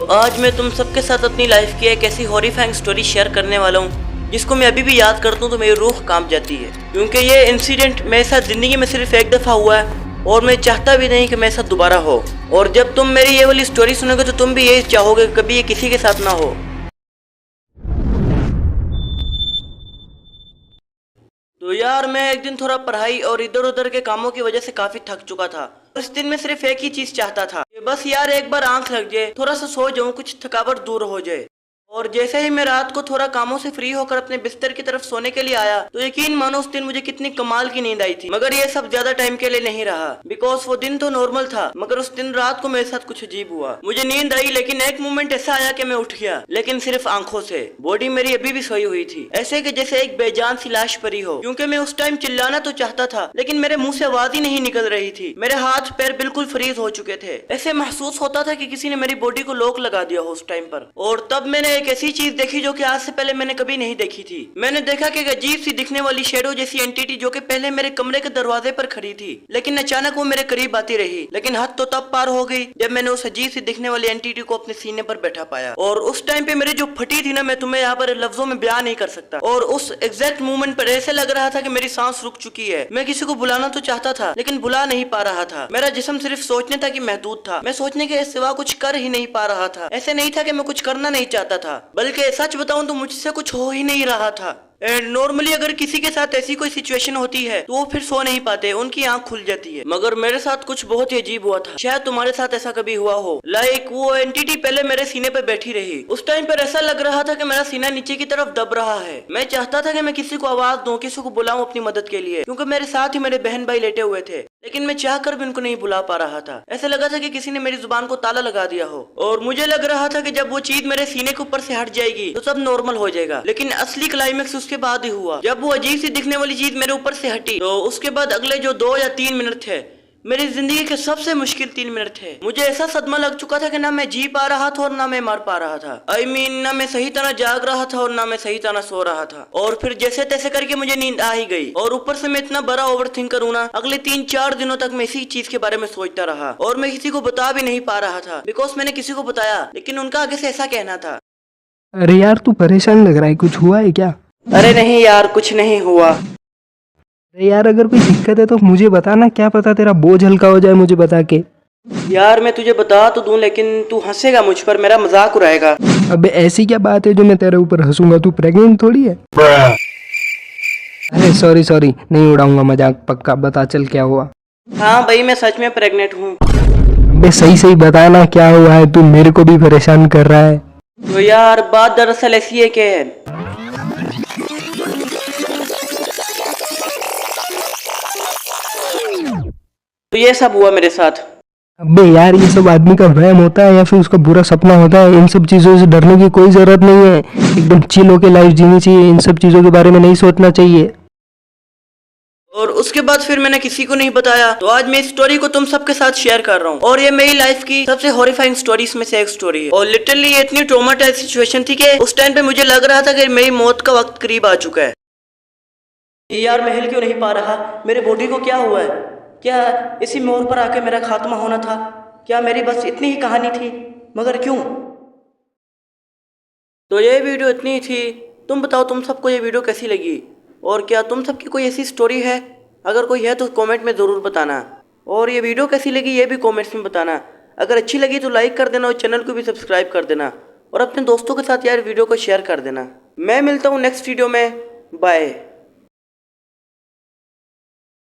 तो आज मैं तुम सबके साथ अपनी लाइफ की एक ऐसी हॉरिफाइंग स्टोरी शेयर करने वाला हूँ जिसको मैं अभी भी याद करता हूँ तो मेरी रूह कांप जाती है, क्योंकि ये इंसिडेंट मेरे साथ जिंदगी में सिर्फ एक दफ़ा हुआ है और मैं चाहता भी नहीं कि मेरे साथ दोबारा हो। और जब तुम मेरी ये वाली स्टोरी सुनोगे तो तुम भी यही चाहोगे कभी ये किसी के साथ ना हो। तो यार मैं एक दिन थोड़ा पढ़ाई और इधर उधर के कामों की वजह से काफी थक चुका था। उस दिन मैं सिर्फ एक ही चीज चाहता था कि बस यार एक बार आंख लग जाए, थोड़ा सा सो जाऊं, कुछ थकावट दूर हो जाए। और जैसे ही मैं रात को थोड़ा कामों से फ्री होकर अपने बिस्तर की तरफ सोने के लिए आया तो यकीन मानो उस दिन मुझे कितनी कमाल की नींद आई थी। मगर ये सब ज्यादा टाइम के लिए नहीं रहा, बिकॉज वो दिन तो नॉर्मल था, मगर उस दिन रात को मेरे साथ कुछ अजीब हुआ। मुझे नींद आई लेकिन एक मोमेंट ऐसा आया कि मैं उठ गया, लेकिन सिर्फ आंखों से। बॉडी मेरी अभी भी सोई हुई थी, ऐसे कि जैसे एक बेजान सी लाश पड़ी हो। क्योंकि मैं उस टाइम चिल्लाना तो चाहता था लेकिन मेरे मुंह से आवाज ही नहीं निकल रही थी। मेरे हाथ पैर बिल्कुल फ्रीज हो चुके थे, ऐसे महसूस होता था कि किसी ने मेरी बॉडी को लॉक लगा दिया हो उस टाइम पर। और तब मैंने एक ऐसी चीज देखी जो कि आज से पहले मैंने कभी नहीं देखी थी। मैंने देखा कि एक अजीब सी दिखने वाली शेडो जैसी एंटिटी जो कि पहले मेरे कमरे के दरवाजे पर खड़ी थी, लेकिन अचानक वो मेरे करीब आती रही। लेकिन हद तो तब पार हो गई जब मैंने उस अजीब सी दिखने वाली एंटिटी को अपने सीने पर बैठा पाया। और उस टाइम पे मेरी जो फटी थी ना, मैं तुम्हें यहाँ पर लफ्जों में बयान नहीं कर सकता। और उस एग्जैक्ट मोमेंट पर ऐसे लग रहा था कि मेरी सांस रुक चुकी है। मैं किसी को बुलाना तो चाहता था लेकिन बुला नहीं पा रहा था। मेरा जिस्म सिर्फ सोचने तक ही महदूद था, मैं सोचने के सिवा कुछ कर ही नहीं पा रहा था। ऐसे नहीं था कि मैं कुछ करना नहीं चाहता था, बल्कि सच बताऊं तो मुझसे कुछ हो ही नहीं रहा था। नॉर्मली अगर किसी के साथ ऐसी कोई सिचुएशन होती है तो वो फिर सो नहीं पाते, उनकी आंख खुल जाती है। मगर मेरे साथ कुछ बहुत ही अजीब हुआ था। शायद तुम्हारे साथ ऐसा कभी हुआ हो। लाइक वो एंटिटी पहले मेरे सीने पे बैठी रही। उस टाइम पर ऐसा लग रहा था कि मेरा सीना नीचे की तरफ दब रहा है। मैं चाहता था कि मैं किसी को आवाज दूं, किसी को बुलाऊं अपनी मदद के लिए, क्योंकि मेरे साथ ही मेरे बहन भाई लेटे हुए थे। लेकिन मैं चाहकर भी उनको नहीं बुला पा रहा था। ऐसा लगा था कि किसी ने मेरी जुबान को ताला लगा दिया हो। और मुझे लग रहा था कि जब वो चीज मेरे सीने के ऊपर से हट जाएगी तो सब नॉर्मल हो जाएगा। लेकिन असली क्लाइमेक्स उसके बाद ही हुआ, जब वो अजीब सी दिखने वाली चीज मेरे ऊपर से हटी। तो उसके बाद अगले जो 2 या 3 मिनट थे मेरी जिंदगी के सबसे मुश्किल 3 मिनट थे। मुझे ऐसा सदमा लग चुका था कि ना मैं जी पा रहा था और ना मैं मर पा रहा था। I mean, ना मैं सही तरह जाग रहा था और ना मैं सही तरह सो रहा था। और फिर जैसे तैसे करके मुझे नींद आ ही गई। और ऊपर से मैं इतना बड़ा ओवर थिंकर हूं ना, अगले 3-4 दिनों तक मैं इसी चीज के बारे में सोचता रहा। और मैं किसी को बता भी नहीं पा रहा था, बिकॉज मैंने किसी को बताया लेकिन उनका आगे से ऐसा कहना था। अरे यार तू परेशान लग रहा है, कुछ हुआ है क्या? अरे नहीं यार, कुछ नहीं हुआ। अरे यार अगर कोई दिक्कत है तो मुझे बताना, क्या पता तेरा बोझ हल्का हो जाए मुझे बता के। यार मैं तुझे बता तो दूं लेकिन तू हंसेगा मुझ पर, मेरा मजाक उड़ाएगा। अबे ऐसी क्या बात है जो मैं तेरे ऊपर हंसूंगा? तू प्रेग्नेंट थोड़ी है। अरे सॉरी सॉरी, नहीं उड़ाऊंगा मजाक, पक्का बता चल क्या हुआ। हाँ भाई, मैं सच में प्रेग्नेंट हूँ। अबे सही सही बताना क्या हुआ है, तू मेरे को भी परेशान कर रहा है। तो यार बात दरअसल ऐसी है कि तो ये सब हुआ मेरे साथ। अबे यार ये सब आदमी का वहम होता है या फिर उसका बुरा सपना होता है। इन सब चीज़ों से डरने की कोई ज़रूरत नहीं है, एकदम चिल होके लाइफ जीनी चाहिए, इन सब चीज़ों के बारे में नहीं सोचना चाहिए। और उसके बाद फिर मैंने किसी को नहीं बताया, तो आज मैं इस स्टोरी को तुम सबके साथ शेयर कर रहा हूँ। और ये मेरी लाइफ की सबसे हॉरिफाइंग स्टोरीज में से एक स्टोरी है। और लिटरली ये इतनी ट्रॉमेटाइज सिचुएशन थी कि उस टाइम पे मुझे लग रहा था कि मेरी मौत का वक्त करीब आ चुका है। यार मैं हिल क्यों नहीं पा रहा? मेरे बॉडी को क्या हुआ है? क्या इसी मोड़ पर आके मेरा खात्मा होना था? क्या मेरी बस इतनी ही कहानी थी? मगर क्यों? तो ये वीडियो इतनी ही थी। तुम बताओ तुम सबको ये वीडियो कैसी लगी, और क्या तुम सबकी कोई ऐसी स्टोरी है? अगर कोई है तो कमेंट में ज़रूर बताना। और ये वीडियो कैसी लगी ये भी कमेंट्स में बताना। अगर अच्छी लगी तो लाइक कर देना और चैनल को भी सब्सक्राइब कर देना। और अपने दोस्तों के साथ यार वीडियो को शेयर कर देना। मैं मिलता हूँ नेक्स्ट वीडियो में। बाय।